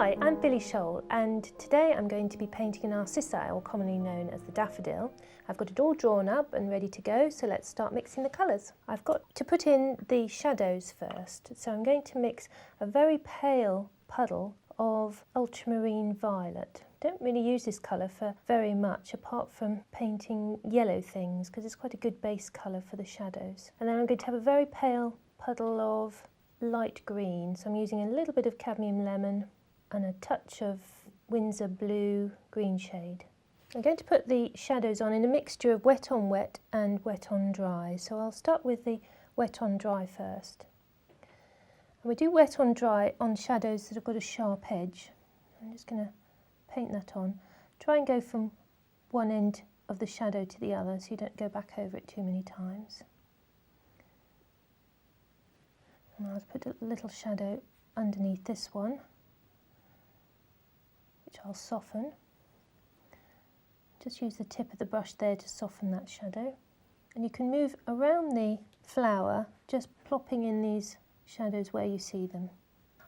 Hi, I'm Billy Showell, and today I'm going to be painting a Narcissi, or commonly known as the daffodil. I've got it all drawn up and ready to go, so let's start mixing the colours. I've got to put in the shadows first, so I'm going to mix a very pale puddle of ultramarine violet. Don't really use this colour for very much apart from painting yellow things, because it's quite a good base colour for the shadows. And then I'm going to have a very pale puddle of light green, so I'm using a little bit of cadmium lemon and a touch of Windsor blue green shade. I'm going to put the shadows on in a mixture of wet on wet and wet on dry, so I'll start with the wet on dry first. And we do wet on dry on shadows that have got a sharp edge. I'm just going to paint that on. Try and go from one end of the shadow to the other so you don't go back over it too many times. And I'll put a little shadow underneath this one, which I'll soften. Just use the tip of the brush there to soften that shadow. And you can move around the flower, just plopping in these shadows where you see them.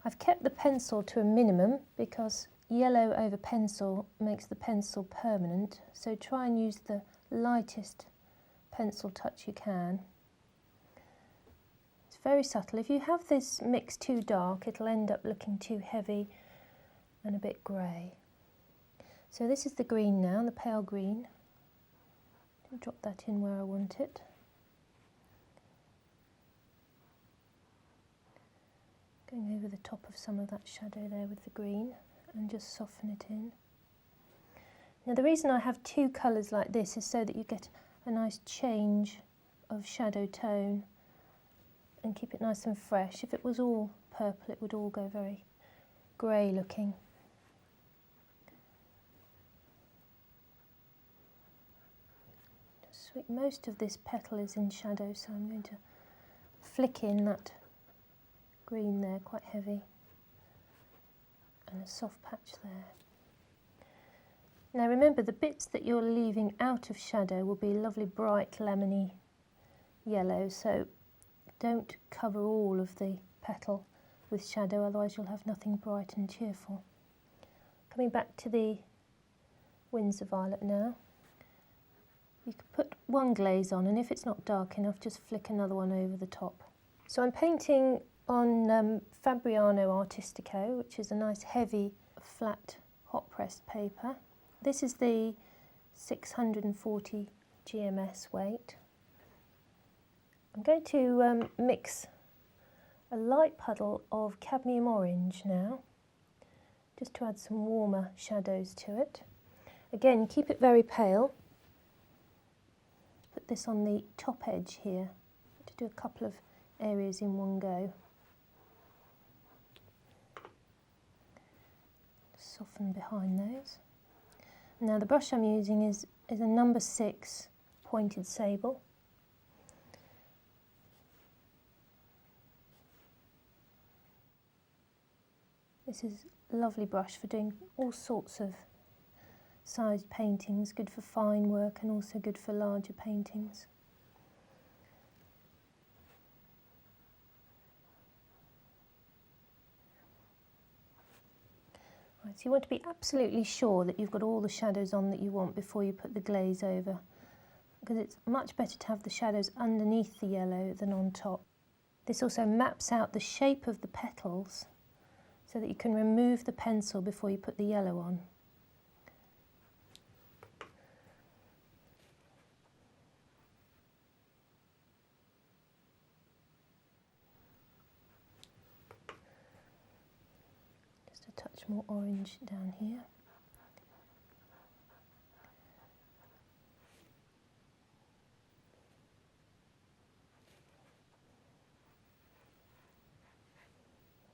I've kept the pencil to a minimum because yellow over pencil makes the pencil permanent, so try and use the lightest pencil touch you can. It's very subtle. If you have this mix too dark, it'll end up looking too heavy and a bit grey. So this is the green now, the pale green. Drop that in where I want it. Going over the top of some of that shadow there with the green and just soften it in. Now the reason I have two colours like this is so that you get a nice change of shadow tone and keep it nice and fresh. If it was all purple, it would all go very grey looking. Most of this petal is in shadow, so I'm going to flick in that green there, quite heavy, and a soft patch there. Now remember, the bits that you're leaving out of shadow will be lovely bright lemony yellow, so don't cover all of the petal with shadow, otherwise you'll have nothing bright and cheerful. Coming back to the Windsor violet now. You can put one glaze on, and if it's not dark enough, just flick another one over the top. So I'm painting on Fabriano Artistico, which is a nice heavy flat hot pressed paper. This is the 640 GMS weight. I'm going to mix a light puddle of cadmium orange now, just to add some warmer shadows to it. Again, keep it very pale. Put this on the top edge here to do a couple of areas in one go. Soften behind those. Now the brush I'm using is a number 6 pointed sable. This is a lovely brush for doing all sorts of sized paintings, good for fine work and also good for larger paintings. Right, so you want to be absolutely sure that you've got all the shadows on that you want before you put the glaze over, because it's much better to have the shadows underneath the yellow than on top. This also maps out the shape of the petals so that you can remove the pencil before you put the yellow on. Touch more orange down here.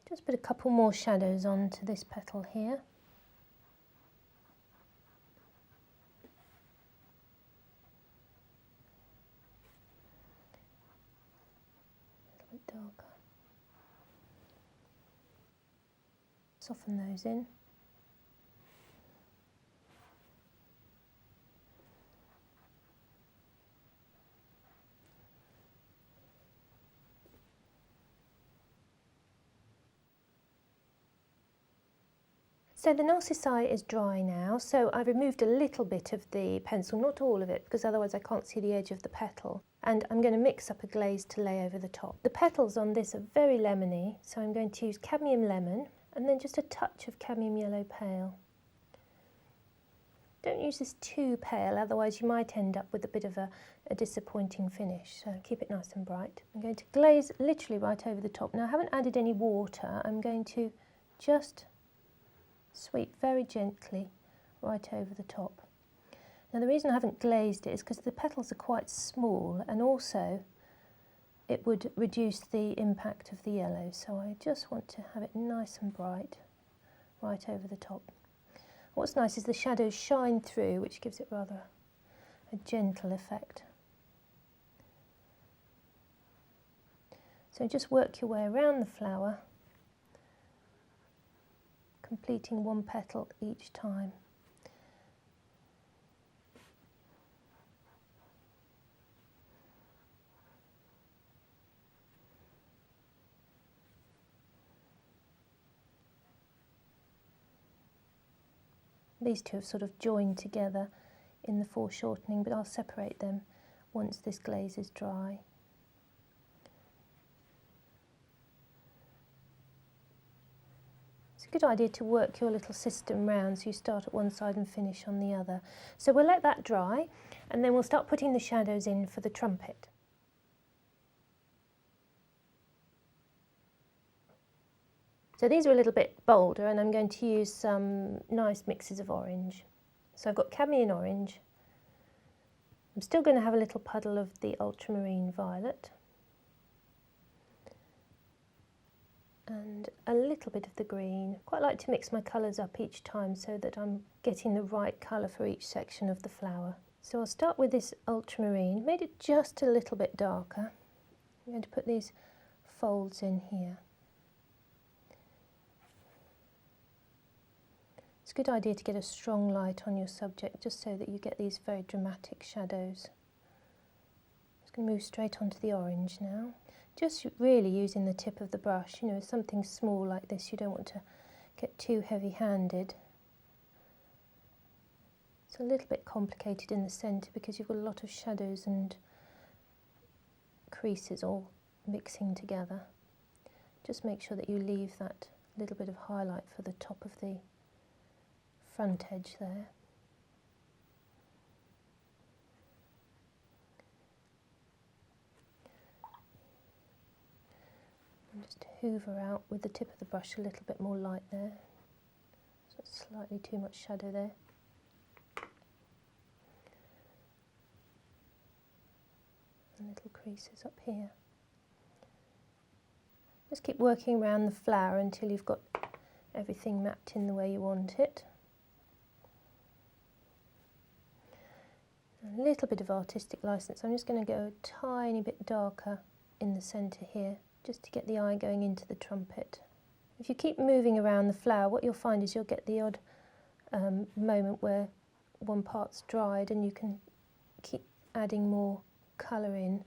Just put a couple more shadows onto this petal here. A little bit darker. Soften those in. So the Narcissi is dry now, so I've removed a little bit of the pencil, not all of it, because otherwise I can't see the edge of the petal. And I'm going to mix up a glaze to lay over the top. The petals on this are very lemony, so I'm going to use cadmium lemon and then just a touch of cadmium yellow pale. Don't use this too pale, otherwise you might end up with a bit of a disappointing finish, so keep it nice and bright. I'm going to glaze literally right over the top. Now I haven't added any water, I'm going to just sweep very gently right over the top. Now the reason I haven't glazed it is because the petals are quite small, and also it would reduce the impact of the yellow, so I just want to have it nice and bright right over the top. What's nice is the shadows shine through, which gives it rather a gentle effect. So just work your way around the flower, completing one petal each time. These two have sort of joined together in the foreshortening, but I'll separate them once this glaze is dry. It's a good idea to work your little system round, so you start at one side and finish on the other. So we'll let that dry, and then we'll start putting the shadows in for the trumpet. So these are a little bit bolder, and I'm going to use some nice mixes of orange. So I've got cadmium orange. I'm still going to have a little puddle of the ultramarine violet. And a little bit of the green. Quite like to mix my colours up each time so that I'm getting the right colour for each section of the flower. So I'll start with this ultramarine, made it just a little bit darker. I'm going to put these folds in here. It's a good idea to get a strong light on your subject just so that you get these very dramatic shadows. I'm just going to move straight onto the orange now. Just really using the tip of the brush. You know, something small like this, you don't want to get too heavy-handed. It's a little bit complicated in the centre because you've got a lot of shadows and creases all mixing together. Just make sure that you leave that little bit of highlight for the top of the front edge there. And just hoover out with the tip of the brush a little bit more light there. So it's slightly too much shadow there. And little creases up here. Just keep working around the flower until you've got everything mapped in the way you want it. A little bit of artistic license. I'm just going to go a tiny bit darker in the centre here, just to get the eye going into the trumpet. If you keep moving around the flower, what you'll find is you'll get the odd moment where one part's dried, and you can keep adding more colour in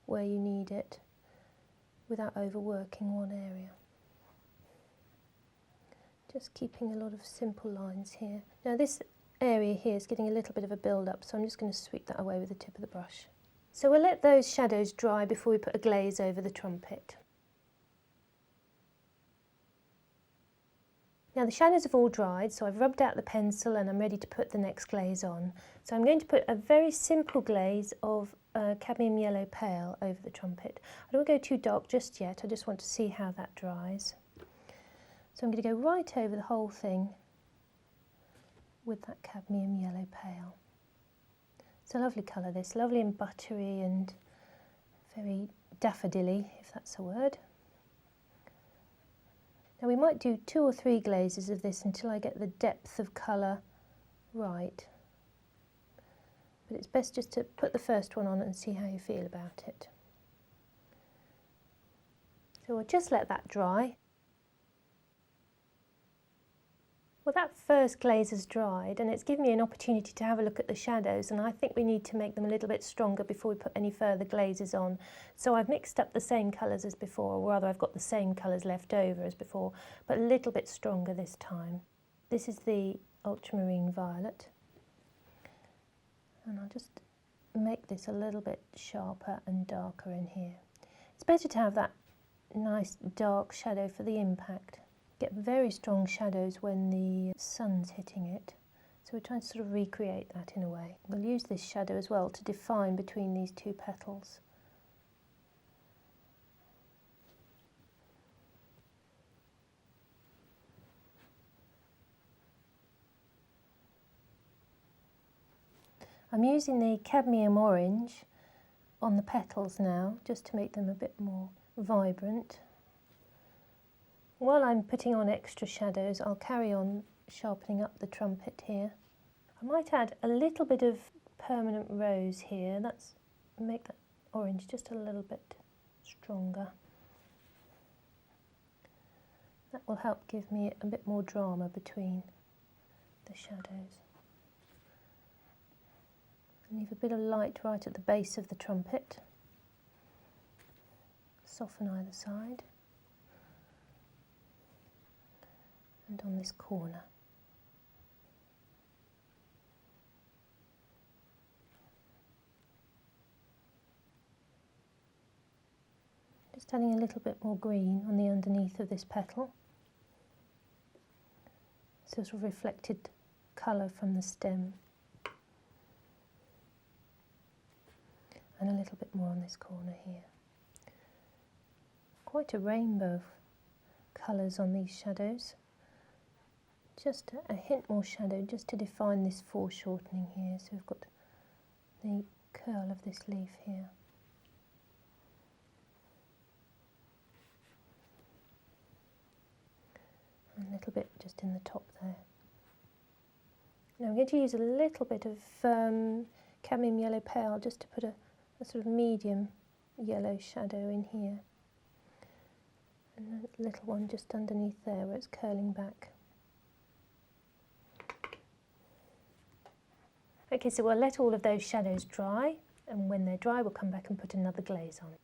where you need it without overworking one area. Just keeping a lot of simple lines here. Now this area here is getting a little bit of a build-up, so I'm just going to sweep that away with the tip of the brush. So we'll let those shadows dry before we put a glaze over the trumpet. Now the shadows have all dried, so I've rubbed out the pencil and I'm ready to put the next glaze on. So I'm going to put a very simple glaze of cadmium yellow pale over the trumpet. I don't want to go too dark just yet, I just want to see how that dries. So I'm going to go right over the whole thing with that cadmium yellow pale. It's a lovely colour this, lovely and buttery and very daffodilly, if that's a word. Now we might do 2 or 3 glazes of this until I get the depth of colour right. But it's best just to put the first one on and see how you feel about it. So we'll just let that dry. Well, that first glaze has dried and it's given me an opportunity to have a look at the shadows, and I think we need to make them a little bit stronger before we put any further glazes on. So I've mixed up the same colours as before, or rather I've got the same colours left over as before, but a little bit stronger this time. This is the ultramarine violet, and I'll just make this a little bit sharper and darker in here. It's better to have that nice dark shadow for the impact. Get very strong shadows when the sun's hitting it, so we're trying to sort of recreate that in a way. We'll use this shadow as well to define between these two petals. I'm using the cadmium orange on the petals now, just to make them a bit more vibrant. While I'm putting on extra shadows, I'll carry on sharpening up the trumpet here. I might add a little bit of permanent rose here. That's make that orange just a little bit stronger. That will help give me a bit more drama between the shadows. Leave a bit of light right at the base of the trumpet. Soften either side. And on this corner. Just adding a little bit more green on the underneath of this petal. Sort of reflected colour from the stem. And a little bit more on this corner here. Quite a rainbow of colours on these shadows. Just a hint more shadow just to define this foreshortening here. So we've got the curl of this leaf here. And a little bit just in the top there. Now I'm going to use a little bit of cadmium yellow pale just to put a sort of medium yellow shadow in here, and a little one just underneath there where it's curling back. Okay, so we'll let all of those shadows dry, and when they're dry we'll come back and put another glaze on.